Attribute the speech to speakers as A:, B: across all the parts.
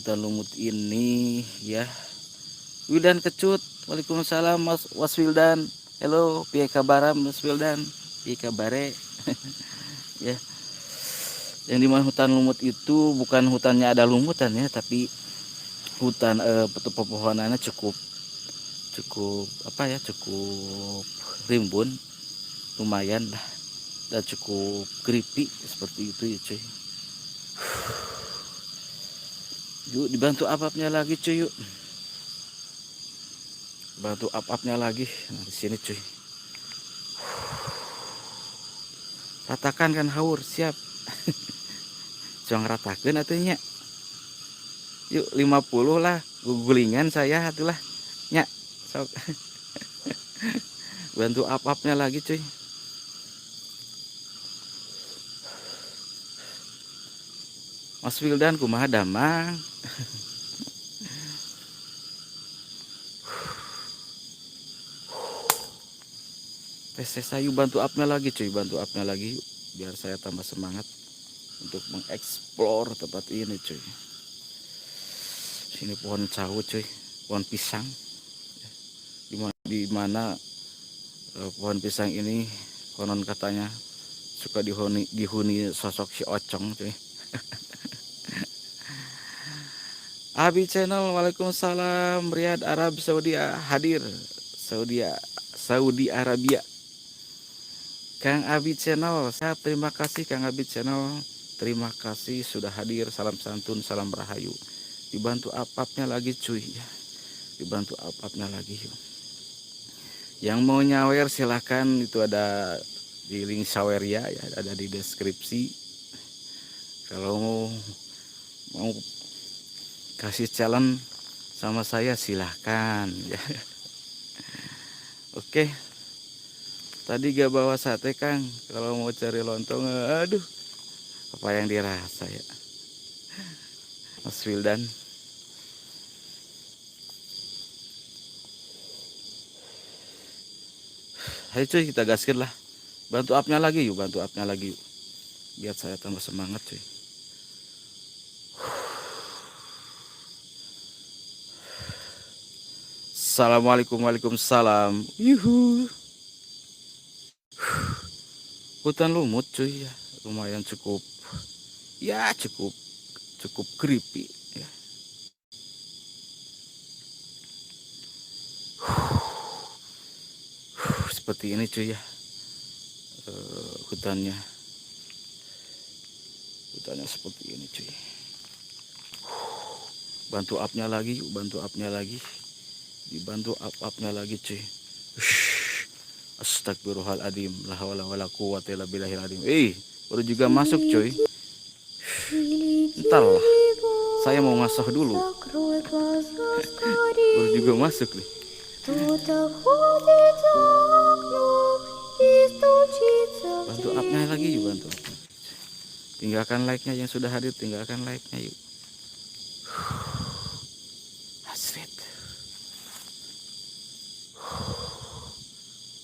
A: hutan lumut ini ya. Wildan Kecut, waalaikumsalam Mas Wildan. Halo, piye kabar Mas Wildan? Piye kabare? Ya, yang dimana hutan lumut itu bukan hutannya ada lumutan ya, tapi hutan pepohonannya cukup apa ya, cukup rimbun, lumayan lah, dan cukup creepy seperti itu ya cuy. Yuk dibantu apapnya lagi cuy, yuk bantu apapnya lagi. Nah, di sini cuy, ratakan kan haur siap. Jangan ratakan atunya. Yuk 50 lah gugulingan saya atulah nya sok. Bantu apapnya lagi cuy. Mas Wildan kumaha damang. Tes sayu bantu upnya lagi cuy, bantu upnya lagi yuk, biar saya tambah semangat untuk mengeksplor tempat ini cuy. Sini pohon cawu cuy, pohon pisang. Di mana pohon pisang ini konon katanya suka dihuni sosok si Ocong cuy. Abi channel, waalaikumsalam. Riyadh Arab Saudi hadir. Saudi Arabia. Kang Abi channel, saya terima kasih Kang Abi channel. Terima kasih sudah hadir. Salam santun, salam rahayu. Dibantu apapnya lagi cuy ya. Dibantu apapnya lagi yuk. Yang mau nyawer silahkan, itu ada di link saweria ya, ada di deskripsi. Kalau mau kasih challenge sama saya silahkan ya. Oke, tadi gak bawa sate Kang, kalau mau cari lontong aduh apa yang dirasa ya Mas Wildan. Ayo cuy, kita gaskin lah. Bantu upnya lagi yuk, bantu upnya lagi yuk, biar saya tambah semangat cuy. Assalamualaikum, waalaikumsalam. Yuhu. Hutan lumut cuy ya, lumayan cukup ya, cukup creepy ya. Seperti ini cuy ya, hutannya seperti ini cuy. Bantu upnya lagi yuk, bantu upnya lagi, dibantu upnya lagi cuy. Astagfirullahaladzim, la haula wala quwwata illa billahil azim. Baru juga masuk cuy. Entar lah, saya mau ngasuh dulu. Baru juga masuk nih. Bantu upnya lagi yuk, bantu upnya. Tinggalkan like-nya yang sudah hadir, tinggalkan like-nya yuk. Asrit.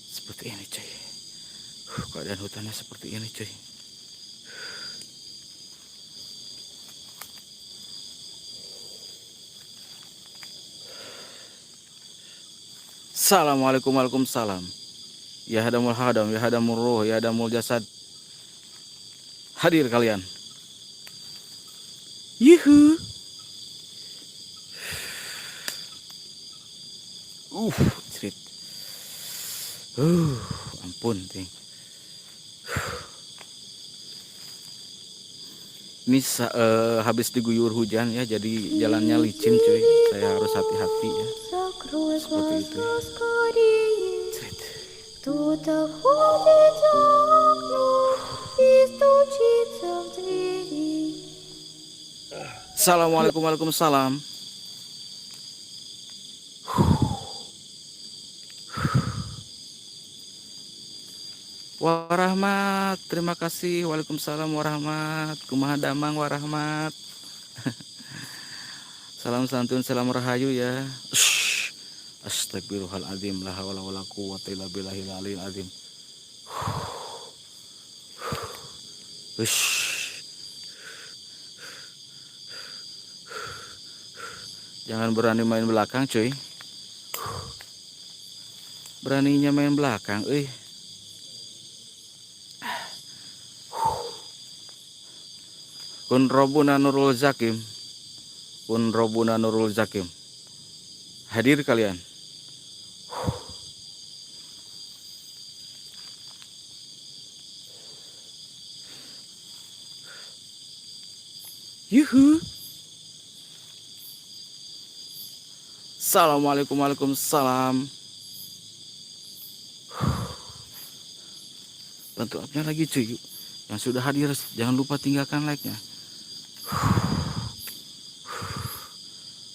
A: Seperti ini cuy. Keadaan hutannya seperti ini cuy. Assalamualaikum, waalaikumsalam. Ya hadamul hadam, ya hadamul ruh, ya hadamul jasad. Hadir kalian. Yuhu. Cerit. Ampun ting. Ini habis diguyur hujan ya, jadi jalannya licin cuy. Saya harus hati-hati ya. Seperti itu ya. Cerit. Assalamualaikum, waalaikumsalam. Warahmat, terima kasih. Waalaikumsalam warahmat. Kumaha damang warahmat. Salam santun, salam rahayu ya. Astagfirullahaladzim, la haula wala quwwata illa billahil aliyil azim. Jangan berani main belakang cuy. Beraninya main belakang Kun Robuna Nurul Zakim. Kun Robuna Nurul Zakim. Hadir kalian. Yuhu. Assalamualaikum, waalaikumsalam. Bantu upnya lagi cuy. Yang sudah hadir jangan lupa tinggalkan like-nya.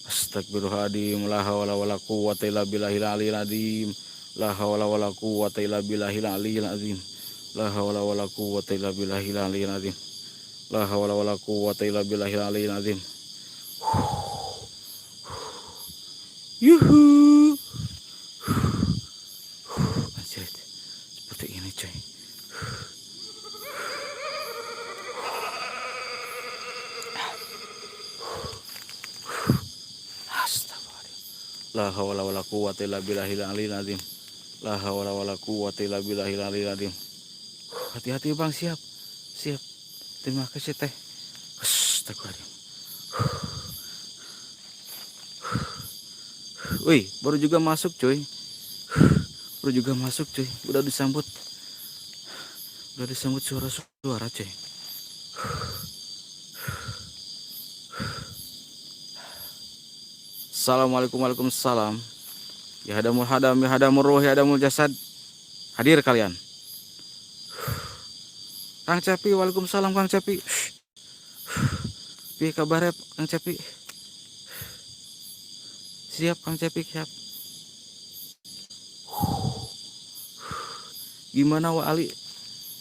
A: Astagfirullahaladzim. La hawla wala quwwata illa billahil aliyil azim. La hawla wala quwwata illa billahil aliyil azim. La hawla wala quwwata illa billahil aliyil azim. La hawla wala quwwata illa billahil aliyil azim. Yuhu. Anjir, seperti ini coy. Astagfirullah. La hawla wala quwwata illa billahil aliyil azim. La hawla wala quwwata illa billahil aliyil azim. Hati-hati bang, siap. Siap. Terima kasih teh. Astagfirullah. Wih, baru juga masuk cuy. Baru juga masuk cuy. Udah disambut suara-suara cuy. Assalamualaikum, waalaikumsalam. Ya hadamul hadam, ya hadamul ruh, ya hadamul jasad. Hadir kalian. Kang Capi, waalaikumsalam Kang Capi. Piye kabar Kang Capi? Siap Kang Capi, siap. Gimana Wa Ali?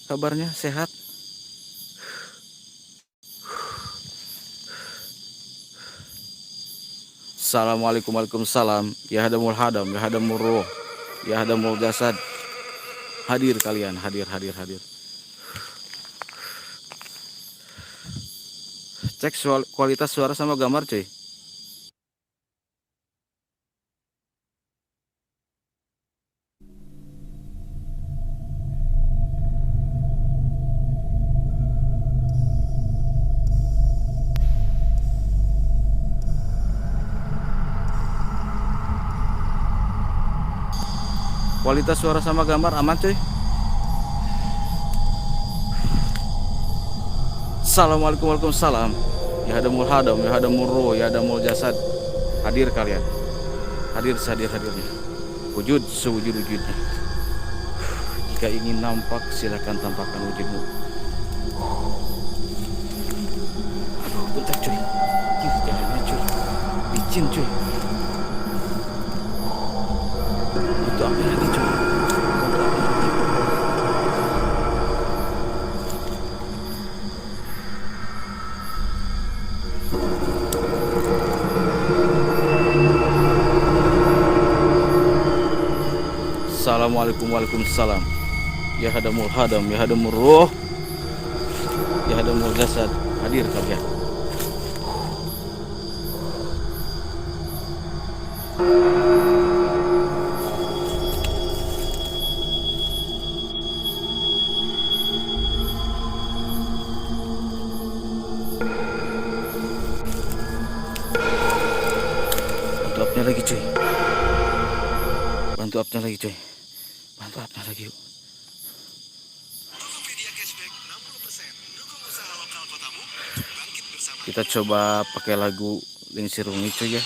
A: Kabarnya sehat? Assalamualaikum, waalaikumsalam. Ya hadamul hadam, ya hadamul ruh, ya hadamul jasad. Hadir kalian, hadir. Cek kualitas suara sama gambar cuy. Kualitas suara sama gambar aman cuy. Assalamualaikum, waalaikumsalam. Ya hadamul hadam, ya hadamul ruh, ya hadamul jasad. Hadir kalian. Hadir sehadir-hadirnya. Wujud sewujud-wujudnya. Jika ingin nampak silakan tampakkan wujudmu. Aduh, bentar cuy. Jalannya cuy. Licin cuy. Itu apa lagi cuy? Assalamualaikum, waalaikumsalam. Ya hadamul hadam, ya hadamul ruh, ya hadamul jasad. Hadir kalian. Bantu upnya lagi cuy. Bantu upnya lagi cuy. Bantu upnya lagi yuk. Kita coba pakai lagu Lingsir Ungi cuy ya.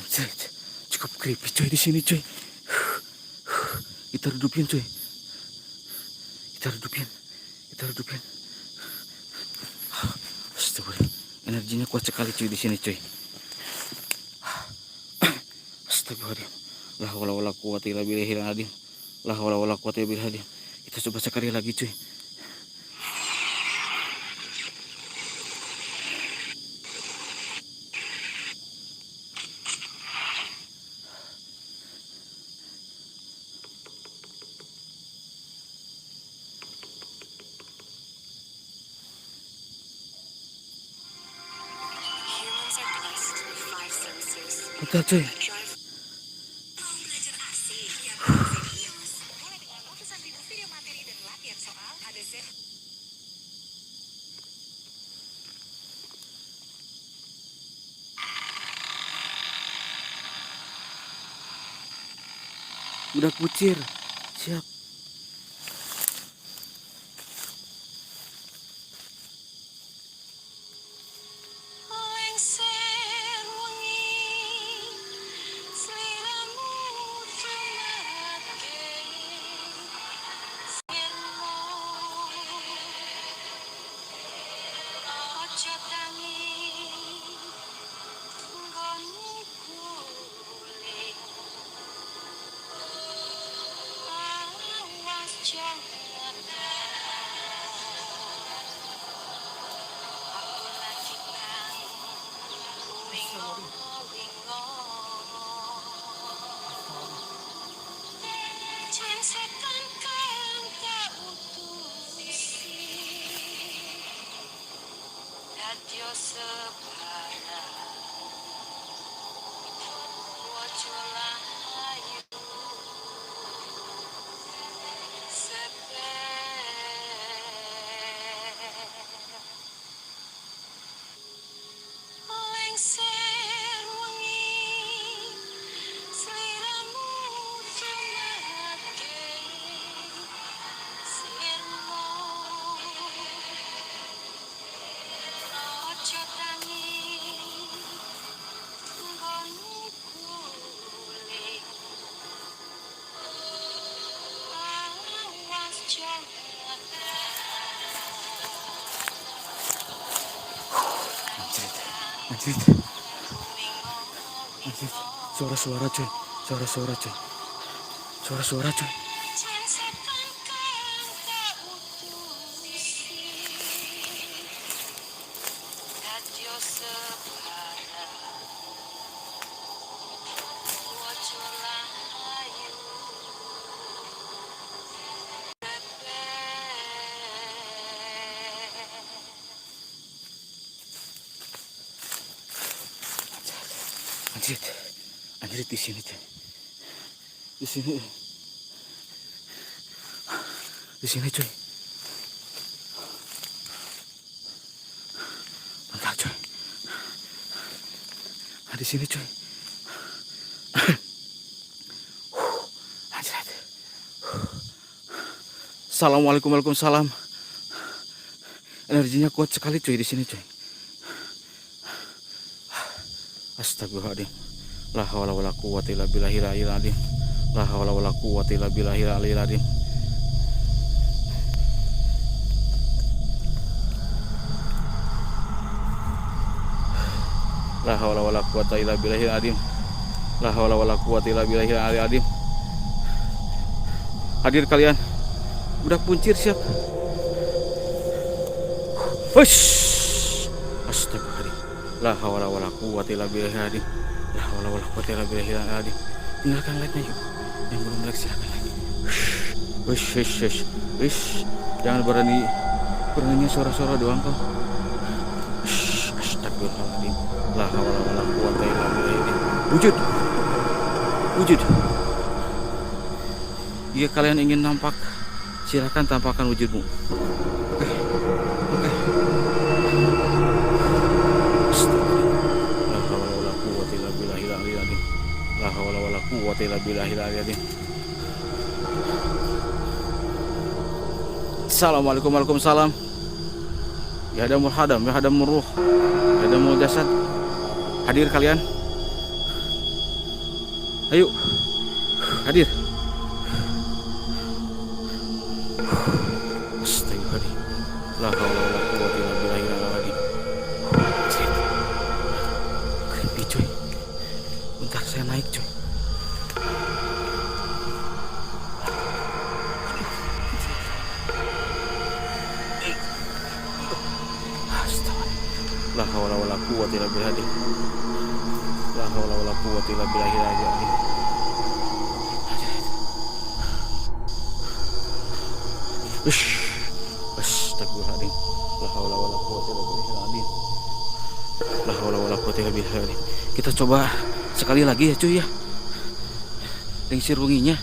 A: Anjay, cukup creepy coy di sini coy. Kita redupin coy. Kita redupin. Astagfirullah. Energinya kuat sekali coy di sini coy. Astagfirullah. La haula wala quwata illa billahil azim. La haula wala quwata illa billah. Kita coba sekali lagi cuy. Udah cuy. Udah kucir. Siap. Anjir. Suara-suara coy. Suara-suara coy. Anjir di sini coy. Di sini coy. Bentar coy. Di sini coy. Anjir. Assalamualaikum, waalaikumsalam. Energinya kuat sekali cuy di sini cuy. Astagfirullahaladzim. La haula wala quwwata illa billahil aliyyil azim. La haula wala quwwata illa billahil aliyyil azim. La haula wala quwwata illa billahil azim. La haula wala quwwata illa billahil aliyyil azim. Hadir kalian. Budak puncir siap. Hush. Astagfirullahaladzim. La haula wala quwwata illa billahil azim. La haula wala quwwata illa billahil azim. Tinggalkan like-nya yuk. Yang belum like silakan like. Hush. Jangan beraninya suara-suara doang kau. Astagfirullahaladzim. La haula wala quwwata illa billahil azim. Wujud. Jika kalian ingin nampak, silakan tampakkan wujudmu. Oke. La haula wala quwwata illa billahil azim. La haula wala quwwata illa billahil azim. Assalamualaikum, waalaikumsalam. Ya hadamul hadam, ya hadamul ruh, ya hadamul jasad. Hadir kalian. Ayo. Hadir. Astagfirullahaladzim. La haula wala quwwata illa billahil azim. Creepy cuy. Bentar saya naik cuy. La haula wala quwwata illa billahil azim. La haula wala quwwata illa billahil azim. Astagfirullahaladzim. La haula wala quwwata illa billahil azim. La haula wala quwwata illa billahil azim. Kita coba sekali lagi ya cuy ya. Lingsir wenginya.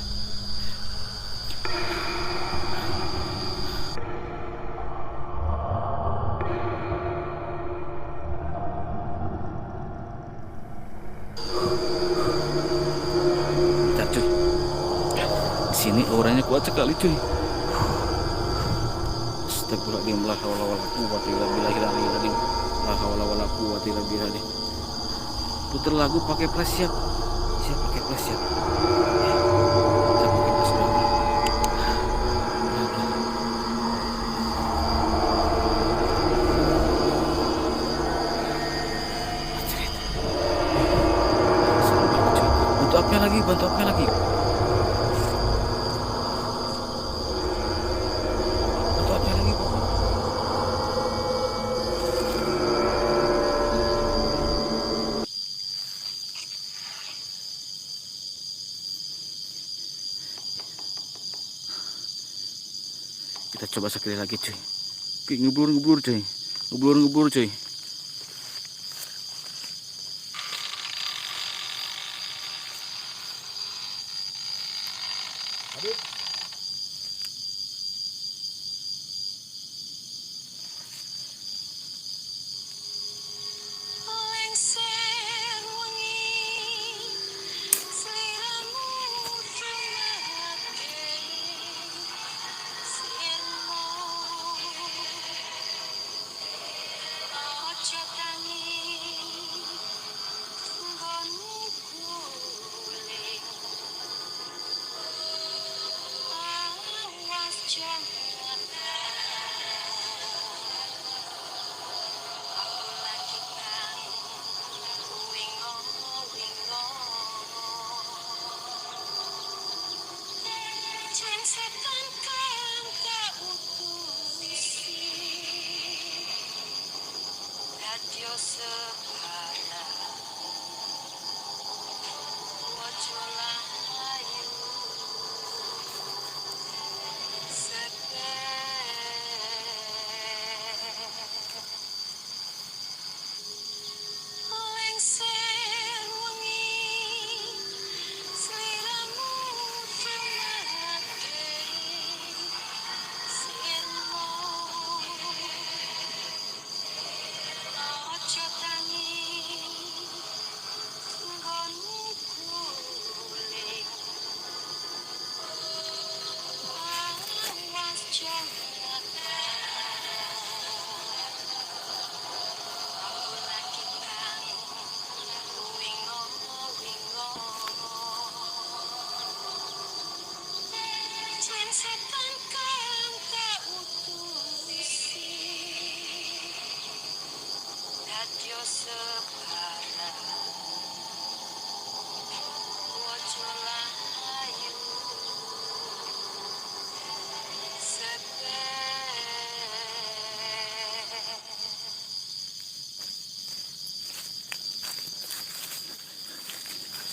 A: Bentar cuy. Sini auranya kuat sekali cuy. Astagfirullahaladzim. La haula wala quwwata illa billahil azim. La haula wala quwwata illa billahil azim. Puter lagu pakai flash siap. Siap pakai flash siap. Siap pakai flash dulu. Bantu apnya lagi. Kita coba sekali lagi cuy. Ngebur cuy. Ngebur cuy.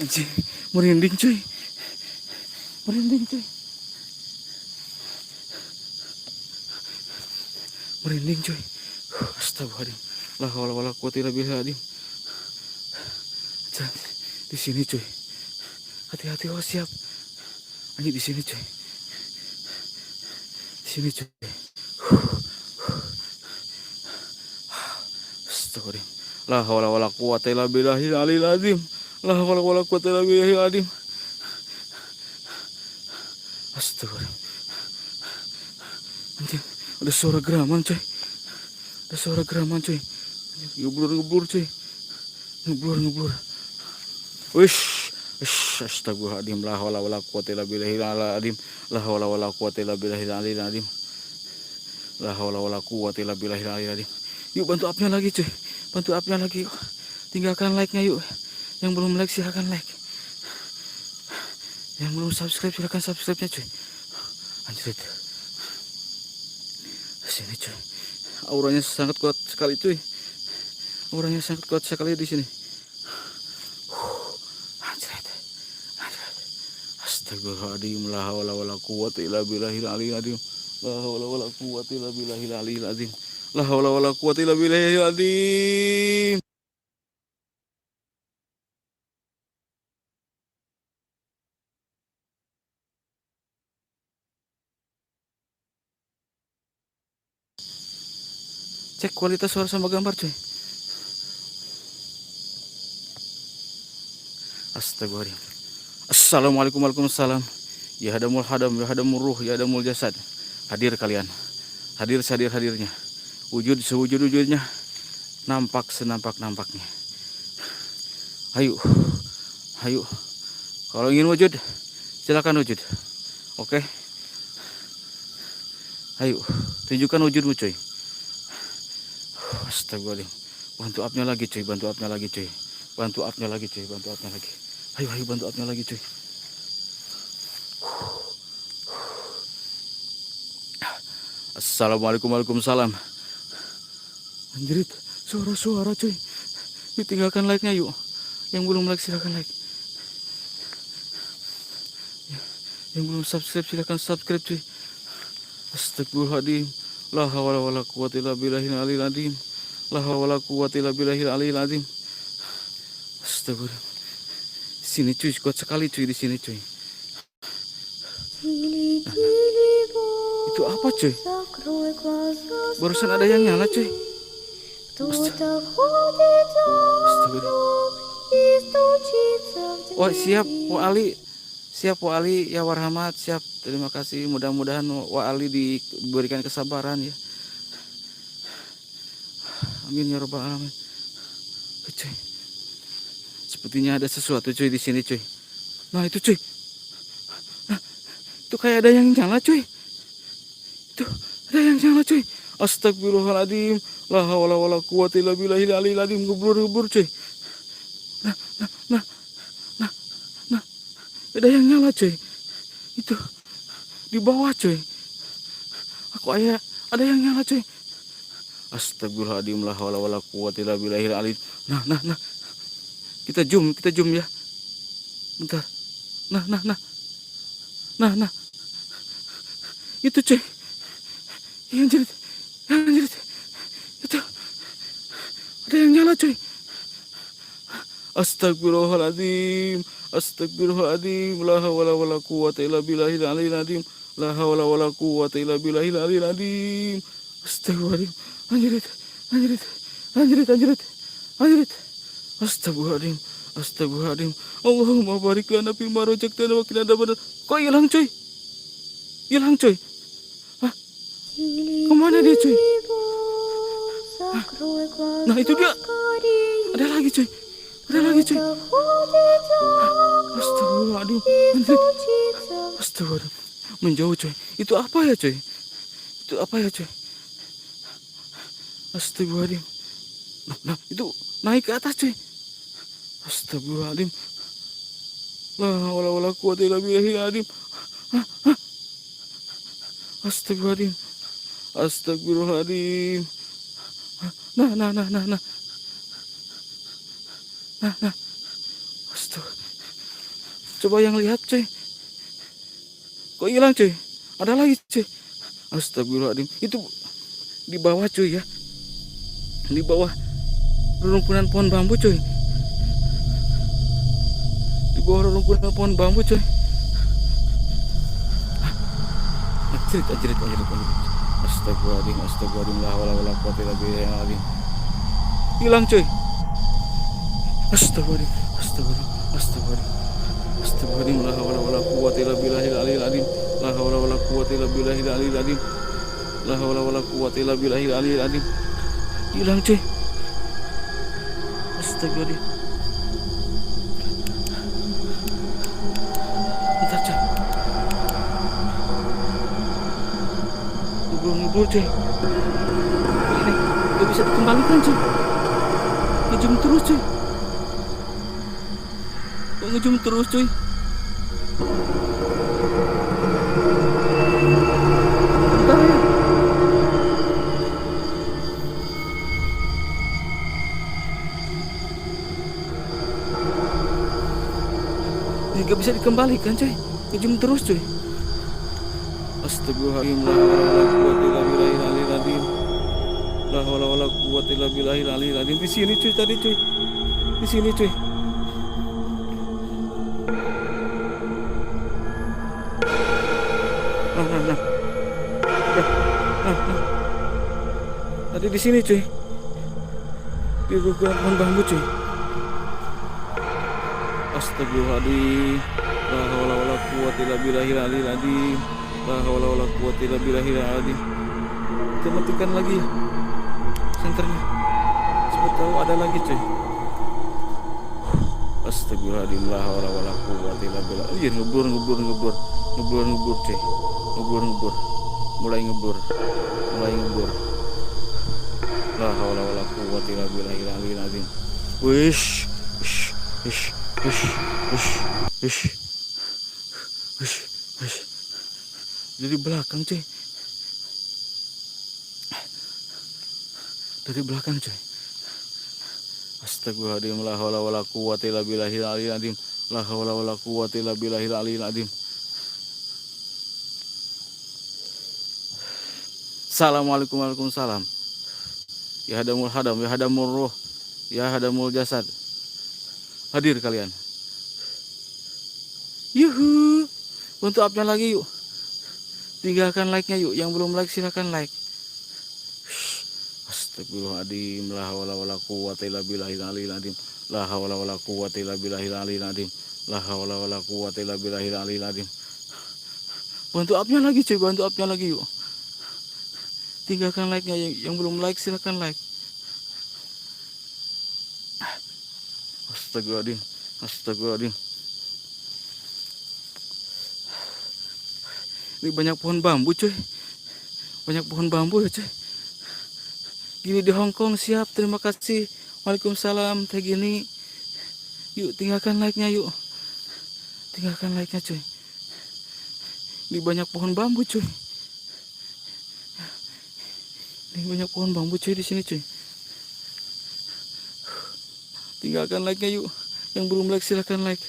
A: Anjing, merinding cuy. Merinding cuy. Merinding cuy. Astagfirullahaladzim. La haula wala quwwata illa billah. Di sini cuy. Hati-hati, oh siap. Anjing di sini cuy. Di sini cuy. Astagfirullahaladzim. La haula wala quwwata illa billahil aliyil azim. La haula wala quwwata illa billahil azim. Astagfirullahaladzim. Anjing, ada suara geraman cuy. Ada suara geraman cuy. Ngeblur cuy. Ngeblur. Wish. Astagfirullahaladzim. La haula wala quwwata illa billahil azim. La haula wala quwwata illa billahil azim. La haula wala quwwata illa billahil azim. Yuk bantu upnya lagi cuy. Bantu upnya lagi yuk. Tinggalkan like-nya yuk. Yang belum like silahkan like. Yang belum subscribe silahkan subscribe-nya cuy. Anjir. Sini cuy. Auranya sangat kuat sekali cuy. Auranya sangat kuat sekali di sini. Anjir. Astagfirullahaladzim. La haula wala quwwata illa billahil aliyil azim. La haula wala quwwata illa billahil aliyil azim. La haula wala quwwata illa billahil azim. Cek kualitas suara sama gambar cuy. Astagfirullahaladzim. Assalamualaikum warahmatullahi wabarakatuh. Ya hadamul hadam, ya hadamul ruh, ya hadamul jasad. Hadir kalian. Hadir sehadir-hadirnya. Wujud sewujud-wujudnya. Nampak senampak-nampaknya. Ayo. Kalau ingin wujud, silakan wujud. Oke. Ayo, tunjukkan wujudmu cuy. Astagfirullahaladzim. Bantu upnya lagi cuy. Bantu upnya lagi. Ayo bantu upnya lagi cuy. Assalamualaikum waalaikumsalam. Anjrit, suara cuy. Tinggalkan like-nya yuk. Yang belum like silahkan like. Yang belum subscribe silahkan subscribe cuy. Astagfirullahaladzim. La haula wala quwwata illa billahil aliyil azim. La haula wala quwwata illa billahil aliyil azim. Astagfirullah. Sini cuy, kuat sekali cuy di sini cuy. Itu apa cuy? Barusan ada yang nyala cuy. Astagfirullah. Oh siap, Wa Ali. Siap Wa Ali, ya warhamat, siap. Terima kasih. Mudah-mudahan Wa Ali diberikan kesabaran ya. Amin ya rabbal alamin. Cuy. Sepertinya ada sesuatu cuy di sini cuy. Nah itu cuy. Nah, itu kayak ada yang nyala cuy. Itu ada yang nyala cuy. Astagfirullahaladzim. La haula wala quwwata illa billahil aliyil azim. Ngebur cuy. Nah. Ada yang nyala cuy. Itu di bawah cuy. Ada yang nyala cuy. Astagfirullahaladzim. La haula wala quwwata illa billahil azim. Nah. Kita zoom ya. Bentar. Nah. Itu cuy. Yang jerit. Itu. Ada yang nyala cuy. Astagfirullahaladzim. La haula wala quwwata illa billahil aliyil azim. La haula wala quwwata illa billahil aliyil azim. Astagfirullahaladzim. Anjrit. Astagfirullahaladzim. Allahumma barik lana fil ma razaqtana wa qina adzabannar. Kok hilang cuy? Hah? Kemana dia cuy? Nah itu dia. Ada lagi cuy. Astagfirullahaladzim. Astagfirullahaladzim. Menjauh cuy. Itu apa ya cuy? Astagfirullahaladzim. Nah itu naik ke atas cuy. Astagfirullahaladzim. La haula wala quwwata illa billahil azim. Astagfirullahaladzim. Nah. Astagfirullah. Coba yang lihat cuy. Kok hilang cuy? Ada lagi cuy. Astagfirullahaladzim. Itu di bawah cuy ya. Di bawah rerumpunan pohon bambu cuy. Di bawah rerumpunan pohon bambu cuy. Anjrit. Astagfirullahaladzim. La haula wala quwwata illa billah. Hilang cuy. Astagfirullahaladzim. La haula wala quwwata illa billahil aliyil azim. La haula wala quwwata illa billahil aliyil azim. La haula wala quwwata illa billahil aliyil azim. Hilang cuy. Astagfirullahaladzim. Bentar cuy. Ngebul cuy. Ini gak bisa dikembalikan cuy. Ngejum terus cuy. Kok ngejum terus cuy? Bentar ya. Ini gak bisa dikembalikan cuy. Ngejum terus cuy. Astagfirullahaladzim. La haula wala quwwata illa billahil aliyil azim. Di sini cuy tadi cuy. Di sini cuy. Nah. Tadi di sini cuy. Di rerumpunan pohon bambu cuy. Astagfirullahaladzim. La haula wala quwwata illa billahil aliyil azim. La haula wala quwwata illa billahil azim. Kita matikan lagi ya senternya. Siapa tahu ada lagi cuy. Astagfirullahaladzim. La haula wala quwwata illa billah. Iya ngebur cuy. Ngebur. Mulai ngebur. La haula wala quwwata illa billahil aliyil azim. Wish. Dari belakang cuy. Astagfirullahaladzim. La haula wala quwwata illa billahil aliyil azim. La haula wala quwwata illa billahil aliyil azim. Assalamualaikum waalaikumsalam. Ya hadamul hadam, ya hadamul ruh, ya hadamul jasad. Hadir kalian. Yuhu. Bantu upnya lagi yuk. Tinggalkan like-nya yuk. Yang belum like silahkan like. Astagfirullahaladzim. La haula wala quwwata illa billahil aliyil azim. La haula wala quwwata illa billahil aliyil azim. La haula wala quwwata illa billahil aliyil azim. Bantu upnya lagi cuy, bantu upnya lagi yuk. Tinggalkan like-nya. Yang belum like silahkan like. Astagfirullahaladzim. Ini banyak pohon bambu cuy. Banyak pohon bambu ya cuy. Gini di Hongkong siap. Terima kasih. Waalaikumsalam. Kayak gini. Yuk tinggalkan like-nya yuk. Tinggalkan like-nya cuy. Ini banyak pohon bambu cuy. Ini banyak pohon bambu cuy di sini cuy. Tinggalkan like-nya yuk. Yang belum like silahkan like.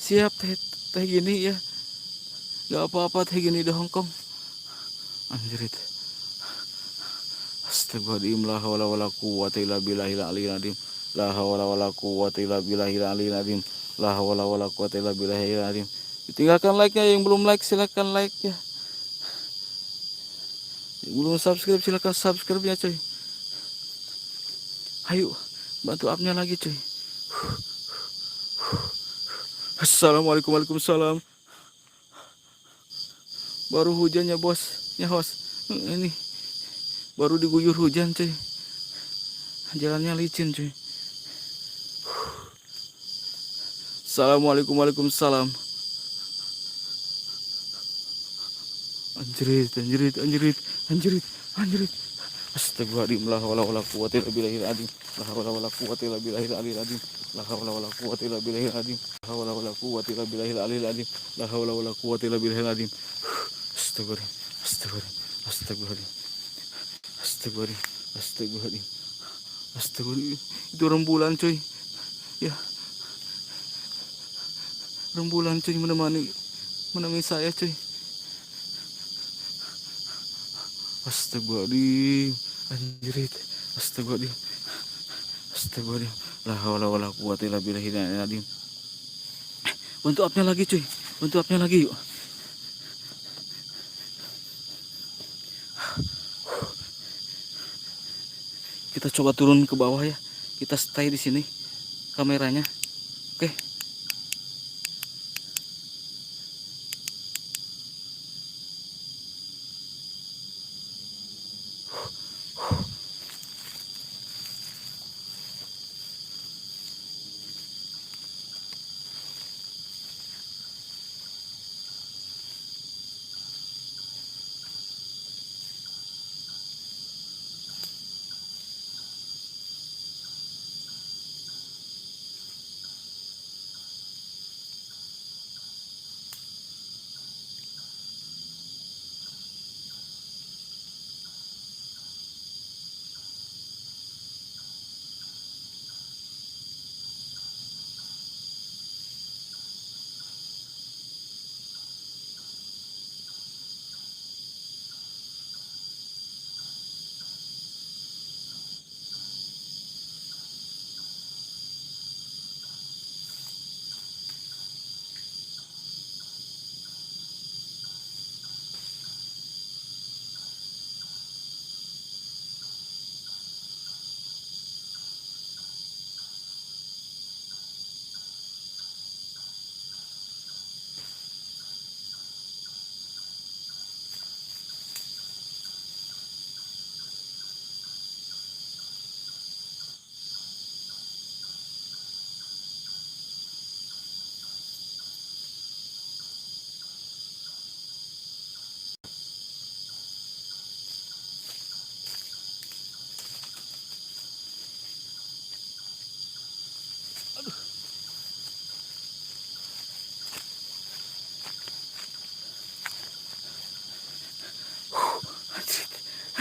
A: Siap teh gini ya. Gak apa-apa teh gini di Hongkong. Anjrit. Astagfirullahaladzim. La haula wala quwwata illa billahil aliyil azim. La haula wala quwwata illa billahil aliyil azim. La haula wala quwwata illa billahil azim. Tinggalkan like-nya. Yang belum like silahkan like ya. Yang belum subscribe silahkan subscribe ya cuy. Ayo bantu up-nya lagi cuy. Assalamualaikum. Waalaikumsalam. Baru hujannya bos. Ya host. Ini baru diguyur hujan cuy. Jalannya licin cuy. Assalamualaikum. Waalaikumsalam. Anjrit. Astagfirullahaladzim. La haula wala quwwata illa billahil azim. La haula wala quwwata illa billahil aliyil azim. La haula wala quwwata illa billahil azim. La haula wala quwwata illa billahil aliyil azim. La haula wala quwwata illa billahil azim. Astagfirullahaladzim. Itu rembulan cuy. Ya. Rembulan cuy menemani saya cuy. Astagfirullahaladzim. Anjirit. Astagfirullahaladzim. Astagfirullahaladzim. La haula wala quwwata illa billahil azim. Bantu apnya lagi cuy. Bantu apnya lagi yuk. Kita coba turun ke bawah ya. Kita stay di sini kameranya. Oke.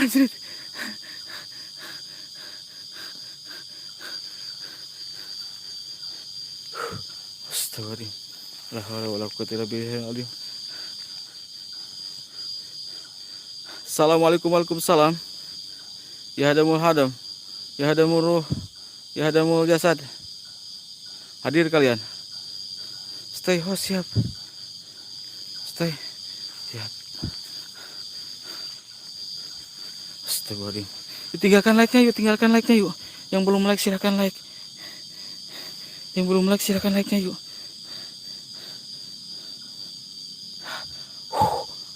A: Anjrit. Astagfirullahaladzim. La haula wala quwwata illa billahil azim. Assalamualaikum, waalaikumsalam. Ya hadamul hadam, ya hadamul ruh, ya hadamul jasad. Hadir kalian. Stay host siap. Stay siap. Astagfirullahaladzim. Tinggalkan like-nya yuk, tinggalkan like-nya yuk. Yang belum like silahkan like. Yang belum like silahkan like-nya yuk.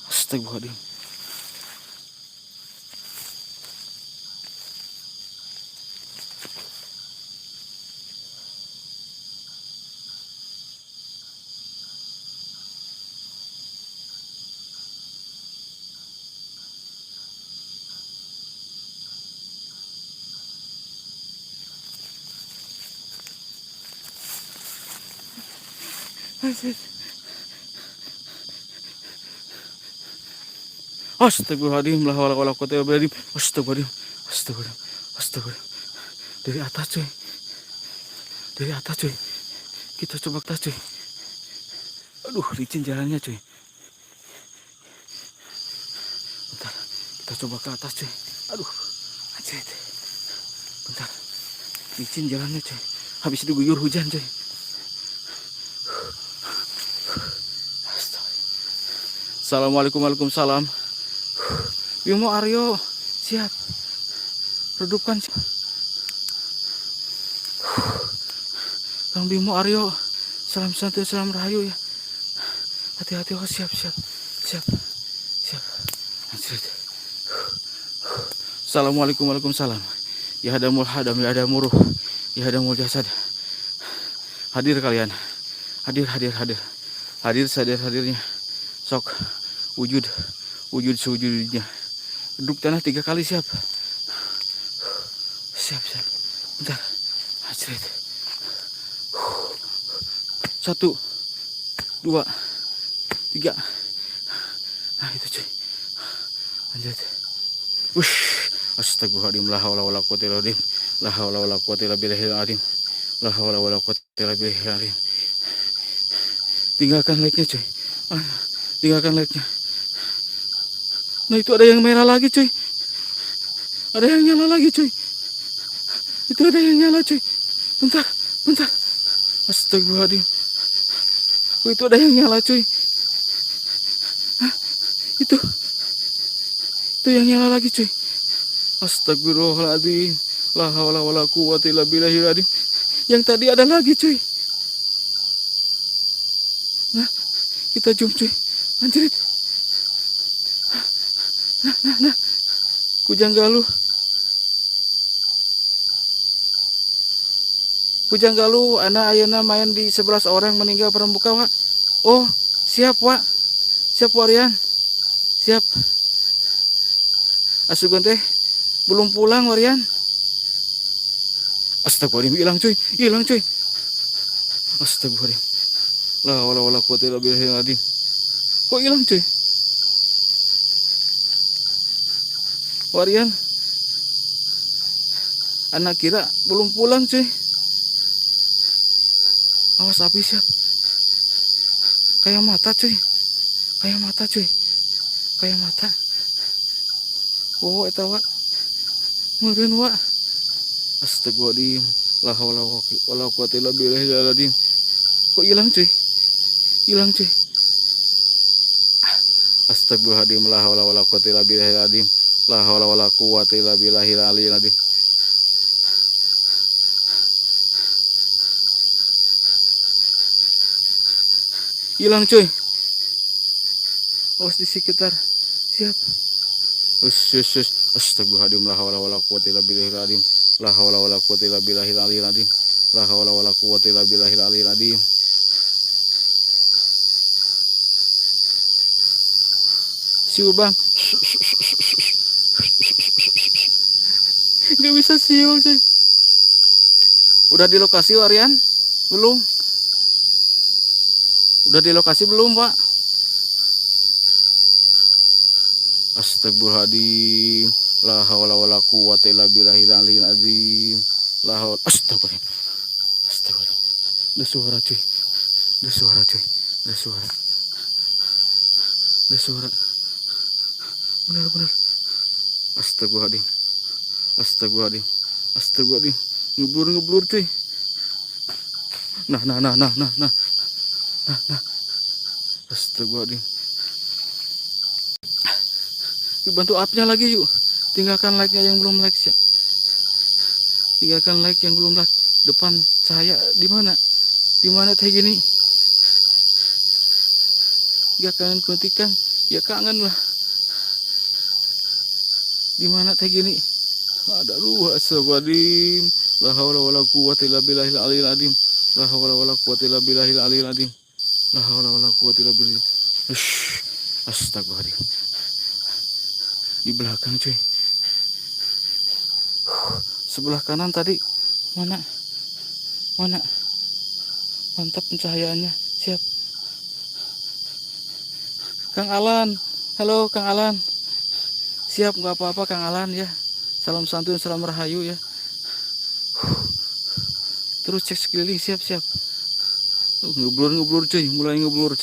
A: Astagfirullahaladzim. Astagfirullahaladzim. La haula wala quwwata illa billah. Astagfirullahaladzim. Astagfirullahaladzim. Astagfirullahaladzim. Dari atas cuy. Dari atas cuy. Kita coba ke atas cuy. Aduh, licin jalannya cuy. Bentar. Kita coba ke atas cuy. Aduh. Anjir. Bentar. Licin jalannya cuy. Habis diguyur hujan cuy. Assalamualaikum, waalaikumsalam. Bimo Aryo siap. Redupkan siap. Kang Bimo Aryo, salam santai, salam rahayu ya. Hati-hati, oh siap. Anjir. Assalamualaikum, waalaikumsalam. Ya hadamul hadam, ya hadamul ruh, ya hadamul jasad. Hadir kalian. Hadir. Hadir hadirnya. Sok wujud sewujudnya. Duduk tanah 3 kali siap. Bentar. Anjrit. 1 2 3. Nah itu cuy. Anjrit. Wush. Astagfirullahaladzim. La haula wala quwwata illa billah. La haula wala quwwata illa billahil azim. La haula wala quwwata illa billahil azim. Tinggalkan like-nya cuy. Tinggalkan like-nya. Nah itu ada yang merah lagi cuy. Ada yang nyala lagi cuy. Itu ada yang nyala cuy. Bentar, bentar. Astagfirullahaladzim. Oh, itu ada yang nyala cuy. Hah? Itu yang nyala lagi cuy. Astagfirullahaladzim. La haula wala quwwata illa billahil. Yang tadi ada lagi cuy. Nah, kita zoom cuy. Anjir. Nah. Kujang Galuh. Anak ayeuna main di 11 orang meninggal perembuka Wak. Oh, siap Wak. Siap Warian. Siap. Asugan teh belum pulang Warian. Astagfirullahaladzim, hilang cuy. Astagfirullahaladzim. La haula wala quwwata illa billahil. Kok hilang cuy? Warian. Anak kira belum pulang cuy. Awas api siap. Kayak mata cuy. Kayak mata. Oh eta Wak. Meureun Wak. Astagfirullahaladzim. La haula wala quwwata illa billahil. Kok hilang cuy? Astagfirullahaladzim. La haula wala quwwata illa billahil. La haula wala quwwata illa billahil. Hilang cuy. Awas di sekitar. Siap. Us. Astagfirullahaladzim. La haula wala quwwata illa billahil. La haula wala quwwata illa billahil. La haula wala quwwata illa billahil. Siul bang. Gak bisa siul cuy. Udah di lokasi Warian? Belum? Udah di lokasi belum Pak? Astagfirullahaladzim. La haula wala quwwata illa billahil aliyil azim. La haula. Astagfirullahaladzim. Ada suara cuy. Ada suara. Benar. Astagfirullahaladzim. Ngeblur cuy. Nah. Astagfirullahaladzim. Yuk bantu up-nya lagi yuk. Tinggalkan like-nya yang belum like ya. Tinggalkan like yang belum like. Depan cahaya di mana? Di mana teh gini? Gak kangen kuntikang? Ya kangen lah. Di mana teh gini? Ada lu astagfirullahaladzim. La haula wala quwwata illa billahil aliyil azim. La haula wala quwwata illa billahil aliyil azim. La haula wala quwwata illa billah. Astagfirullahaladzim. Di belakang cuy. Sebelah kanan tadi mana? Mantap pencahayaannya. Siap. Kang Alan. Halo Kang Alan. Siap, nggak apa-apa Kang Alan ya. Salam santun, salam rahayu ya. Terus cek sekeliling, siap. Ngeblur cuy, mulai ngeblur.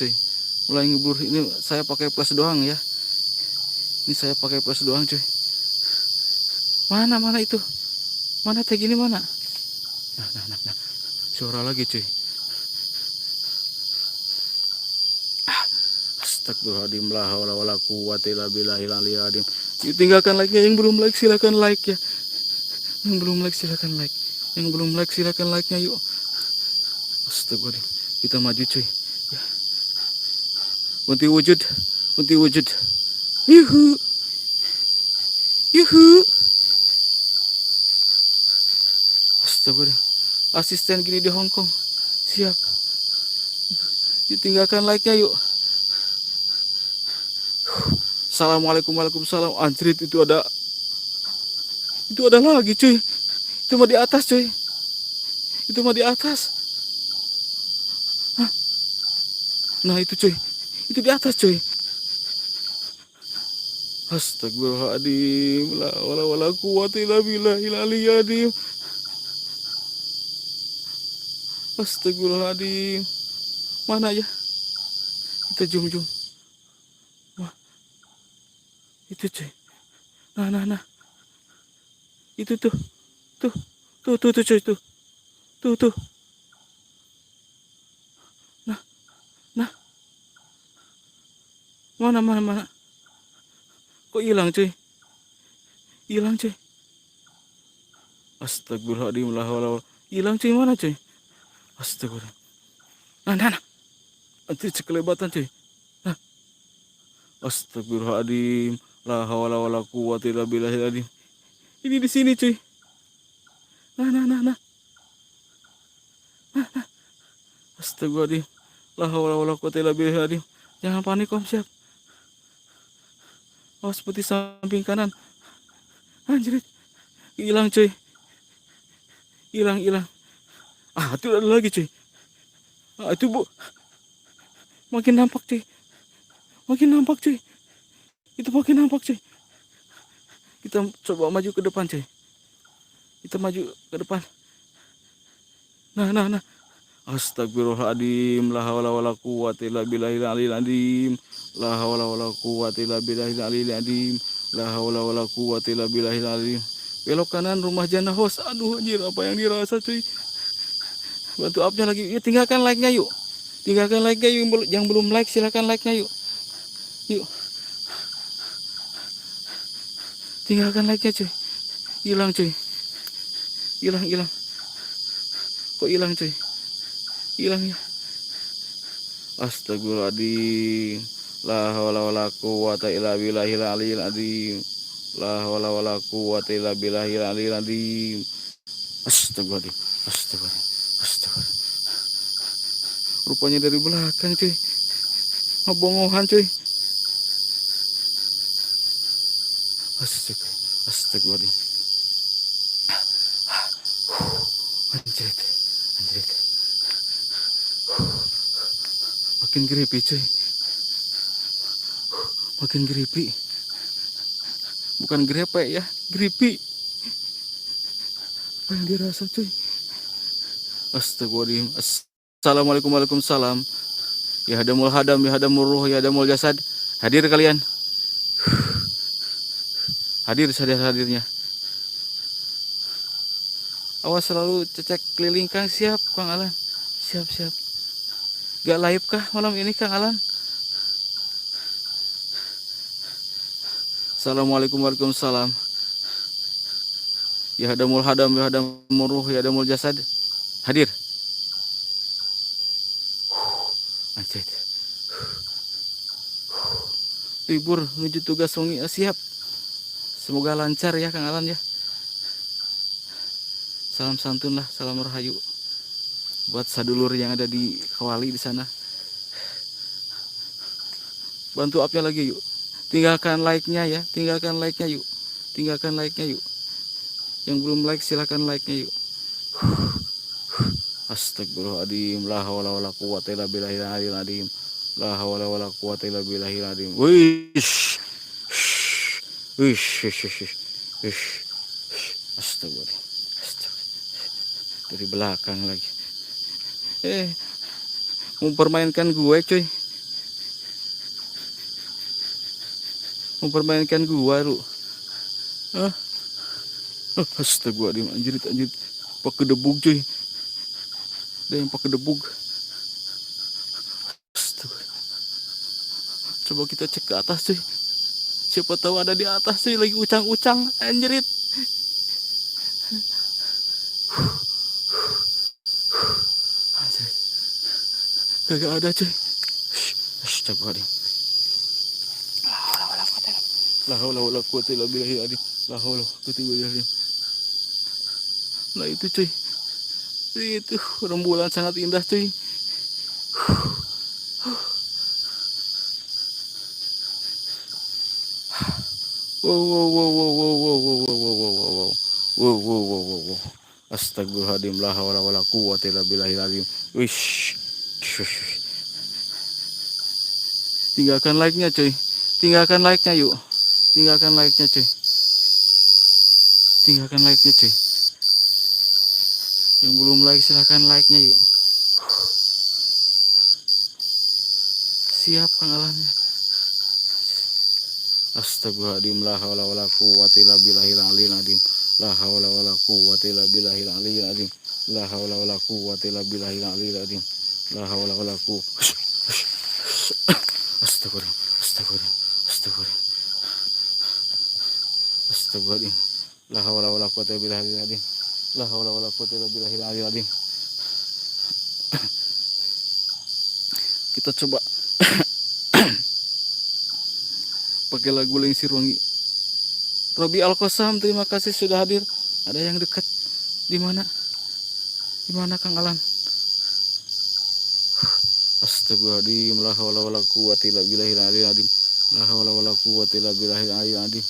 A: Ini saya pakai flash doang ya. Cuy. Mana itu? Mana teh gini mana? Nah. Suara lagi cuy. Astagfirullahaladzim. La haula wala quwwata illa billahil aliyil azim. Yuk tinggalkan like-nya, yang belum like silakan like ya. Yang belum like silakan like-nya yuk. Astagfirullahaladzim. Kita maju cuy. Ya. Ganti wujud. Yuhu. Astagfirullahaladzim. Asisten gini di Hongkong. Siap. Ditinggalkan like-nya yuk. Assalamualaikum. Waalaikumsalam. Anjrit, itu ada lagi cuy. Itu mah di atas cuy. Hah? Nah itu cuy. Itu di atas cuy. Astagfirullahaladzim. La wala wala quwwata illa billahil aliyil azim. Astagfirullahaladzim. Mana ya? Kita zoom. Wah, itu cuy. Nah. Itu tuh. Tuh. Tuh cuy tuh. Tuh. Nah, nah. Mana. Kok hilang cuy? Hilang cuy. Astagfirullahaladzim. Hilang cuy, mana cuy? Astagfirullah. Nah. Nanti cekelebatan cuy. Nah. Astagfirullahaladzim. La hawla wala quwwata illa billahil. Ini di sini cuy. Nah. Astagfirullahaladzim. La hawla wala quwwata illa billahil. Jangan panik om, siap. Oh, seperti samping kanan. Anjir. Hilang cuy. Hilang. Itu ada lagi cuy. Itu bu. Makin nampak cuy. Itu makin nampak cuy. Kita coba maju ke depan cuy. Nah. Astagfirullahaladzim. La hawla wala quwwata illa billahil aliyil azim. La hawla wala quwwata illa billahil aliyil azim. La hawla wala quwwata illa billahil azim. Belok kanan rumah jannah host. Aduh anjir, apa yang dirasa cuy. Bantu upnya lagi. Yuk, tinggalkan like-nya yuk. Yang belum like silahkan like-nya yuk. Tinggalkan like-nya cuy. Hilang cuy. Hilang. Kok hilang cuy? Hilang ya. Astagfirullahaladzim. La hawla wala quwwata illa billahil aliyil azim. La hawla wala quwwata illa billahil aliyil azim. Astagfirullahaladzim. Rupanya dari belakang cuy. Ngebongohan cuy. Astagfirullahaladzim. Anjrit. Makin greepy cuy. Bukan grepe ya, greepy. Apa yang dirasa cuy? Astagfirullahaladzim. Assalamualaikum, waalaikumsalam. Ya hadamul hadam, ya hadamul ruh, ya hadamul jasad. Hadir kalian. Hadir hadirnya. Awas selalu cecek keliling Kang. Siap Kang Alan. Siap. Gak live kah malam ini Kang Alan? Assalamualaikum, waalaikumsalam. Ya hadamul hadam, ya hadamul ruh, ya hadamul jasad. Hadir. Anjir. Libur menuju tugas wengi. Siap. Semoga lancar ya Kang Alan ya. Salam santun lah, salam rahayu buat sadulur yang ada di Kawali di sana. Bantu upnya lagi yuk. Tinggalkan like-nya ya, yuk. Yang belum like silahkan like-nya yuk. Astagfirullahaladzim. La hawla wala quwwata illa billahil aliyil azim. La hawla wala quwwata illa billahil azim. Wish. Astagfirullah. Dari belakang lagi. Mempermainkan gue cuy. Mempermainkan gue lu. Astagfirullahaladzim. Anjir. Pakai debug cuy. Ada yang pakai debug. Coba kita cek ke atas cuy. Siapa tahu ada di atas cuy. Lagi ucang-ucang. Anjirit. Gak ada cuy. Astagfirullahaladzim. La haula wala quwwata illa billahil azim. La haula wala quwwata illa billahil azim. Nah itu cuy. Itu rembulan sangat indah cuy. Wow. Astagfirullahaladzim. La haula wala quwwata illa billahil azim. Wish. Tinggalkan like-nya cuy. Yuk. Tinggalkan like-nya cuy. Yang belum like silahkan like-nya yuk. Siap Kang Alan ya. Astagfirullahaladzim, la haula wala quwwata illa billahil aliyil azim. La haula wala quwwata illa billahil aliyil azim. La haula wala quwwata illa billahil aliyil azim. La haula wala quwwata. Astagfirullah, astagfirullah, astagfirullah, astagfirullah. La haula wala quwwata illa billahil azim. La haula wala quwwata illa billahil aliyil azim. Kita coba pakai lagu Lengsir Wangi. Robi Alkosam, terima kasih sudah hadir. Ada yang dekat. Di mana? Di mana Kang Alan? Astagfirullahaladzim, la haula wala quwwata illa billahil aliyil azim. La haula wala quwwata illa billahil aliyil azim.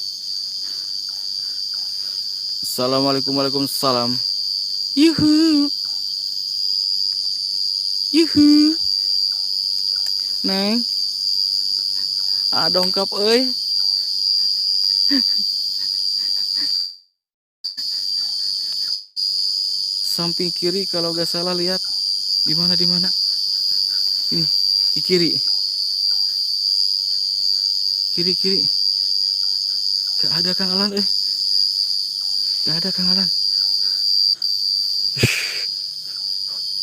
A: Assalamualaikum, waalaikumsalam. Yuhu. Yuhu. Neng. Dongkap euy. Samping kiri kalau gak salah, lihat. Di mana? Ini di kiri. Kiri. Gak ada Kang Alan Gak ada Kang Alan.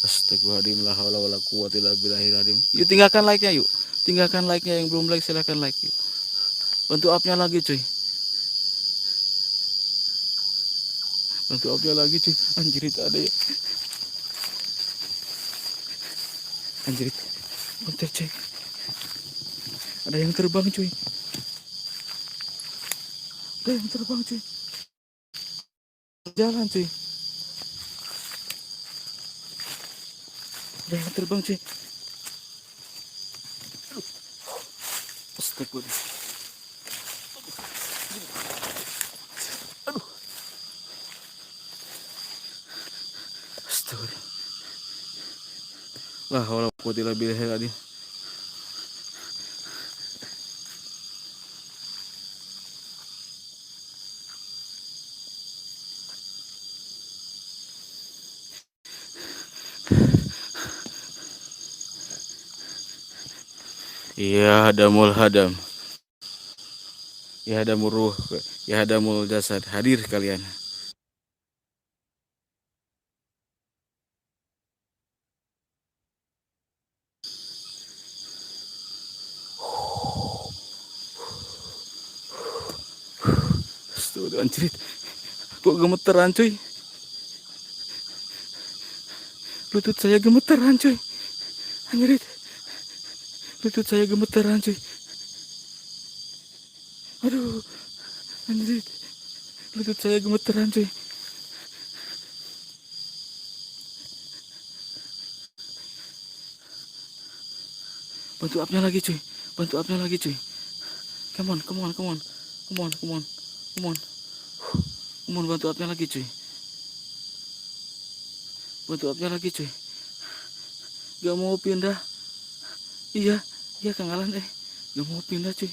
A: Astagfirullahaladzim, la haula wala quwwata illa billahil azim. Yuk tinggalkan like-nya yuk. Tinggalkan like-nya, yang belum like silahkan like yuk. Bantu up-nya lagi cuy. Bantu up-nya lagi cuy. Anjirit ada ya. Anjirit. Bentar cuy. Ada yang terbang cuy. Ada yang terbang cuy. Jalan cuy. Ada yang terbang cuy. Astagfirullah. Aduh. Astagfirullah. La haula wala quwwata illa billahil azim. Ya hadamul hadam. Ya hadamul ruh. Ya hadamul jasad. Hadir kalian. Aduh, anjrit. Kok gemeteran cuy? Lutut saya gemeteran cuy. Anjrit. Lutut saya gemeteran cuy. Aduh. Anjrit. Lutut saya gemeteran cuy. Bantu up-nya lagi cuy. Bantu up-nya lagi cuy. Come on. Come on, bantu up-nya lagi cuy. Bantu up-nya lagi cuy. Gak mau pindah. Iya Kang Alan gak mau pindah cuy.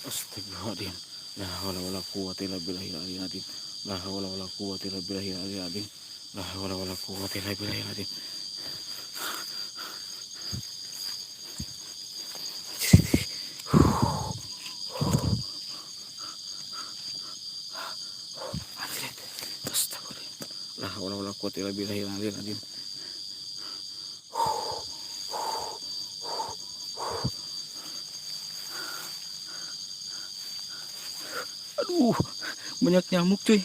A: Astagfirullahaladzim. La haula wala quwwata illa billahil aliyil azim. La haula wala quwwata illa billahil aliyil azim. La haula wala quwwata illa billahil azim. La haula wala quwwata illa billahil aliyil azim. Aduh, banyak nyamuk cuy.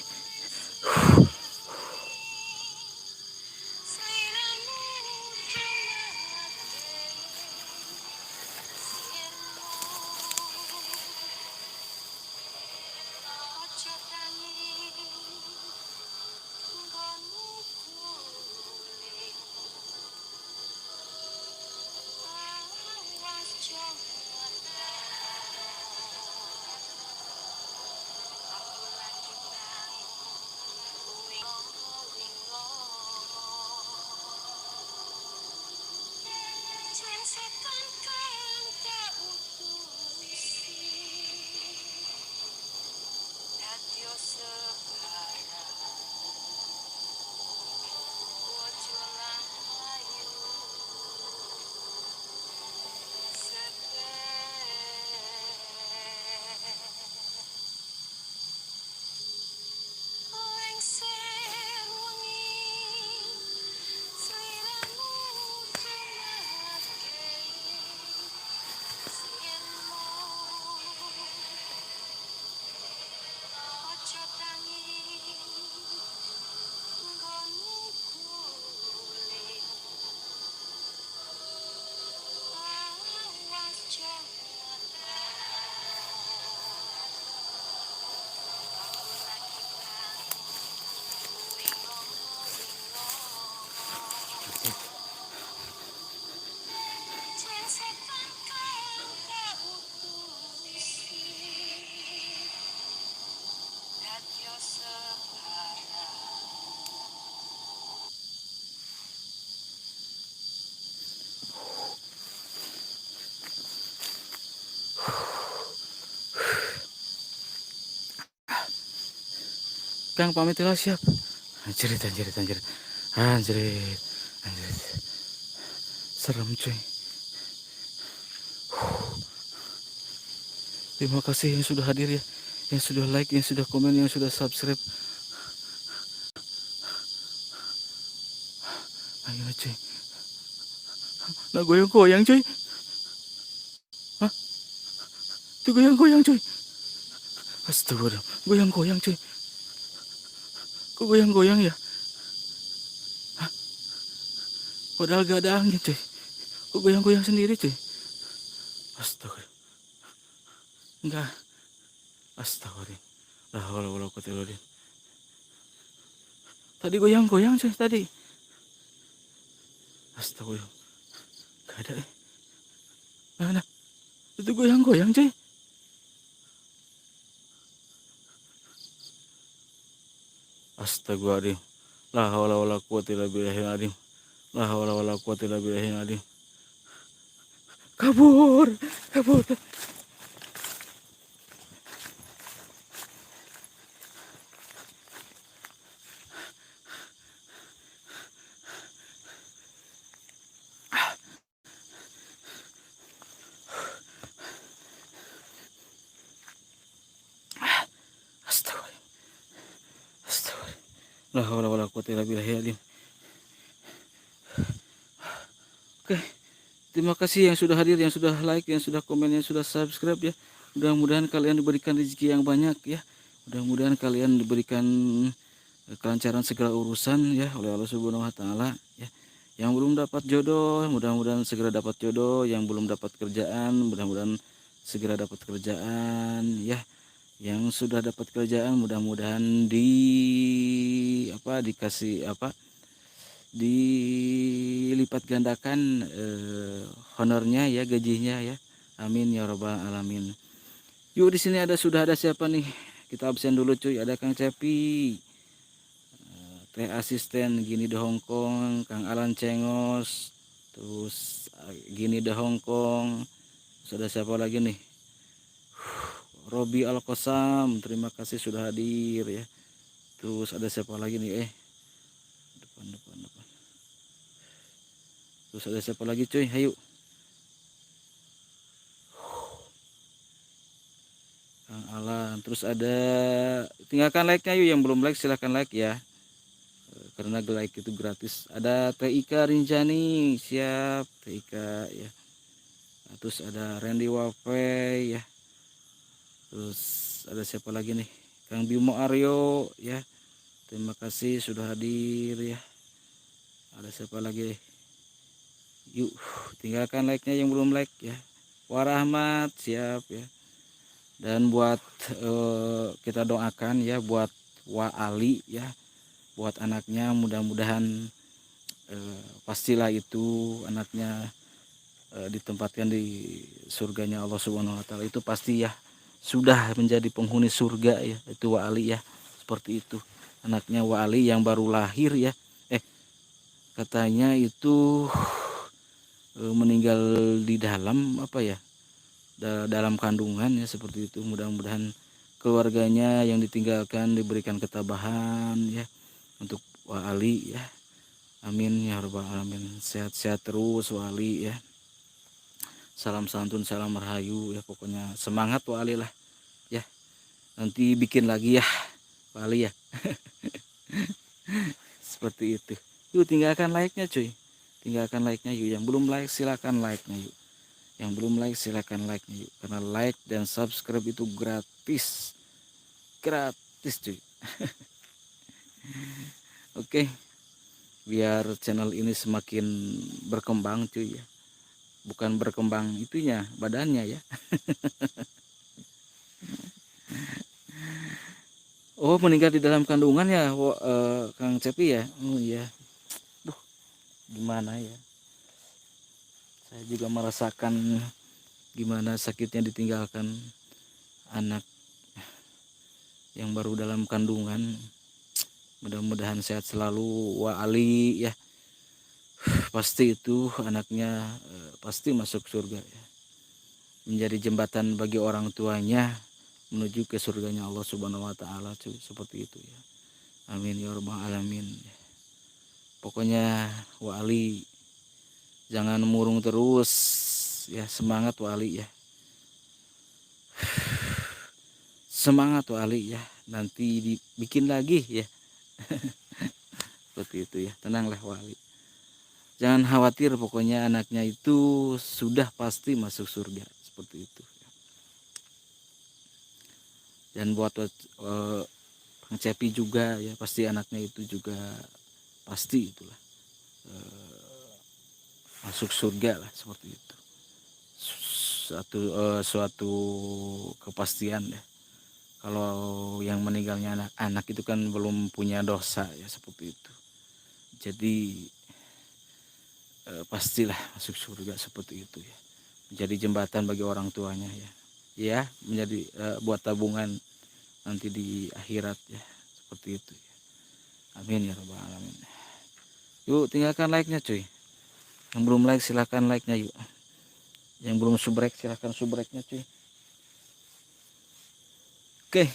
A: Kang pamit lah siap. Anjrit. Anjrit. Serem cuy. Terima kasih yang sudah hadir ya, yang sudah like, yang sudah komen, yang sudah subscribe. Ayo cuy. Nah goyang-goyang cuy. Hah? Itu goyang-goyang cuy. Astagfirullah. Goyang-goyang cuy. Kok goyang-goyang ya? Hah? Padahal gak ada angin cuy. Kok goyang-goyang sendiri cuy? Astagfirullah. Enggak. Astagfirullah. La haula wala quwwata illa billah. Tadi goyang-goyang cuy tadi. Astagfirullah. Gak ada. Nah. Itu goyang-goyang cuy. Astagfirullahaladzim. La haula wala quwwata illa billahil azim. La haula wala quwwata illa billahil azim. Kabur. Astagfirullah. La haula wala quwwata illa billahil azim. Oke. Terima kasih yang sudah hadir, yang sudah like, yang sudah komen, yang sudah subscribe ya. Mudah-mudahan kalian diberikan rezeki yang banyak ya. Mudah-mudahan kalian diberikan kelancaran segala urusan ya oleh Allah Subhanahu wa taala ya. Yang belum dapat jodoh, mudah-mudahan segera dapat jodoh. Yang belum dapat kerjaan, mudah-mudahan segera dapat kerjaan ya. Yang sudah dapat kerjaan, mudah-mudahan dilipat gandakan honornya ya, gajinya ya. Amin ya robbal alamin. Yuk di sini sudah ada siapa nih? Kita absen dulu cuy. Ada Kang Cepi, Teh Asisten Gini de Hongkong, Kang Alan Cengos, terus Gini de Hongkong. Terus ada siapa lagi nih? Robi Alkosam, terima kasih sudah hadir ya. Terus ada siapa lagi nih? Depan. Terus ada siapa lagi cuy? Ayo. Kang Alan. Terus ada, tinggalkan like-nya yuk, yang belum like silahkan like ya. Karena like itu gratis. Ada TIK Rinjani, siap TIK ya. Terus ada Randy Wafe ya. Terus ada siapa lagi nih? Kang Bimo Aryo ya. Terima kasih sudah hadir ya. Ada siapa lagi? Yuk tinggalkan like-nya yang belum like ya. Warahmat siap ya. Dan buat kita doakan ya buat Wa Ali ya, buat anaknya, mudah-mudahan pastilah itu anaknya ditempatkan di surganya Allah Subhanahu wa taala. Itu pasti ya sudah menjadi penghuni surga ya, itu Wa Ali ya. Seperti itu anaknya Wa Ali yang baru lahir ya, katanya itu meninggal di dalam dalam kandungan ya, seperti itu. Mudah-mudahan keluarganya yang ditinggalkan diberikan ketabahan ya untuk Wa Ali ya. Amin ya rabbal alamin. Sehat-sehat terus Wa Ali ya. Salam santun, salam rahayu ya, pokoknya semangat Wa Ali lah ya. Nanti bikin lagi ya Wa Ali ya. Seperti itu. Yuk tinggalkan like-nya cuy. Tinggalkan like-nya yuk. Yang belum like silakan like-nya yuk. Yang belum like silakan like-nya yuk. Karena like dan subscribe itu gratis. Gratis cuy. Oke. Biar channel ini semakin berkembang cuy ya. Bukan berkembang itunya, badannya ya. Oh, meninggal di dalam kandungan ya, Kang Cepi ya. Oh iya. Duh, gimana ya? Saya juga merasakan gimana sakitnya ditinggalkan anak yang baru dalam kandungan. Mudah-mudahan sehat selalu Wa Ali ya. Pasti itu anaknya pasti masuk surga ya. Menjadi jembatan bagi orang tuanya menuju ke surganya Allah Subhanahu wa taala, seperti itu ya. Amin ya rabbal alamin. Pokoknya wali jangan murung terus ya, semangat wali ya, semangat wali ya, nanti dibikin lagi ya. Seperti itu ya, tenanglah wali, jangan khawatir, pokoknya anaknya itu sudah pasti masuk surga, seperti itu. Dan buat Kang Cepi juga ya, pasti anaknya itu juga pasti itulah masuk surga lah, seperti itu. Suatu kepastian ya. Kalau yang meninggalnya anak-anak itu kan belum punya dosa ya, seperti itu. Jadi pastilah masuk surga, seperti itu ya. Menjadi jembatan bagi orang tuanya ya. Ya, menjadi buat tabungan nanti di akhirat ya, seperti itu ya. Amin ya rabbal alamin. Yuk tinggalkan like-nya cuy. Yang belum like silahkan like-nya yuk. Yang belum subrek silahkan subreknya cuy. Oke.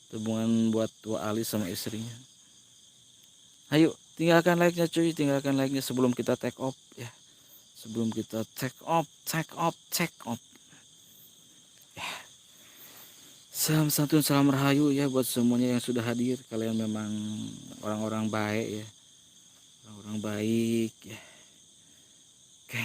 A: Tabungan buat Wa Ali sama istrinya. Ayo tinggalkan like-nya cuy, tinggalkan like-nya sebelum kita take off ya. Sebelum kita take off. Ya. Salam santun, salam rahayu ya buat semuanya yang sudah hadir. Kalian memang orang-orang baik ya. Orang-orang baik ya. Oke.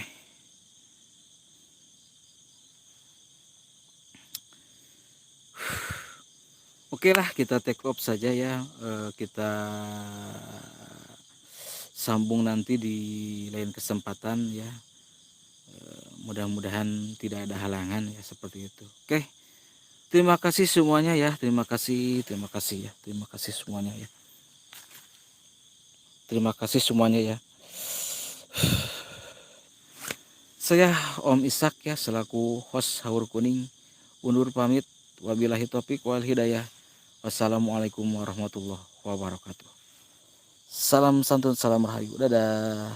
A: Oke lah, kita take off saja ya. Kita sambung nanti di lain kesempatan ya. Mudah-mudahan tidak ada halangan ya, seperti itu. Oke. Terima kasih semuanya ya. Terima kasih ya. Terima kasih semuanya ya. Terima kasih semuanya ya. Saya Om Ishak ya, selaku host Haur Kuning, undur pamit. Wabillahi taufiq wal hidayah. Wassalamualaikum warahmatullahi wabarakatuh. Salam santun, salam rahayu. Dadah.